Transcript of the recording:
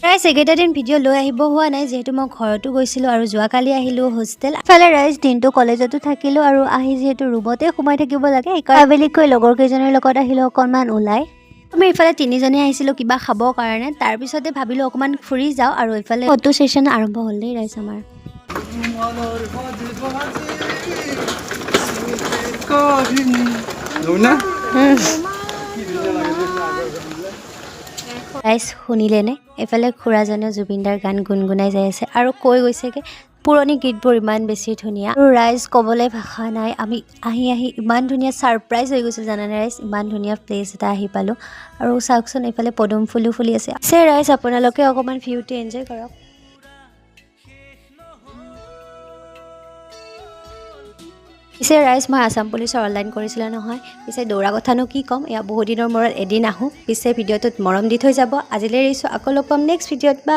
ৰাইজ একেটা দিন ভিডিঅ' লৈ আহিব হোৱা নাই যিহেতু মই ঘৰতো গৈছিলোঁ আৰু যোৱাকালি আহিলোঁ হোষ্টেল। ইফালে ৰাইজ দিনটো কলেজতো থাকিলোঁ আৰু আহি যিহেতু ৰুমতে সোমাই থাকিব লাগে সেইকাৰণে আবেলিকৈ লগৰ কেইজনীৰ লগত আহিলোঁ অকণমান ওলাই। আমি ইফালে তিনিজনী আহিছিলোঁ কিবা খাবৰ কাৰণে, তাৰপিছতে ভাবিলোঁ অকণমান ফুৰি যাওঁ আৰু ইফালে ফটো ছেশ্যন আৰম্ভ হ'ল দেই ৰাইজ আমাৰ। ৰাইজ শুনিলেনে? এইফালে খুৰাজনে জুবিনদাৰ গান গুণগুণাই যাই আছে আৰু কৈ গৈছেগৈ পুৰণি গীতবোৰ ইমান বেছি ধুনীয়া আৰু ৰাইজ ক'বলৈ ভাষা নাই। আমি আহি ইমান ধুনীয়া ছাৰপ্ৰাইজ হৈ গৈছোঁ জানানে ৰাইজ, ইমান ধুনীয়া প্লেচ এটা আহি পালোঁ। আৰু চাওকচোন এইফালে পদুম ফুলো ফুলি আছে। ৰাইজ আপোনালোকে অকণমান ভিউটো এনজয় কৰক। পিছে ৰাইজ মই আছাম পুলিচৰ অনলাইন কৰিছিলোঁ নহয়, পিছে দৌৰা কথানো কি ক'ম, এয়া বহুত দিনৰ মূৰত এদিন আহোঁ। পিছে ভিডিঅ'টোত মৰম দি থৈ যাব। আজিলৈ এৰিছোঁ, আকৌ লগ পাম নেক্সট ভিডিঅ'ত বা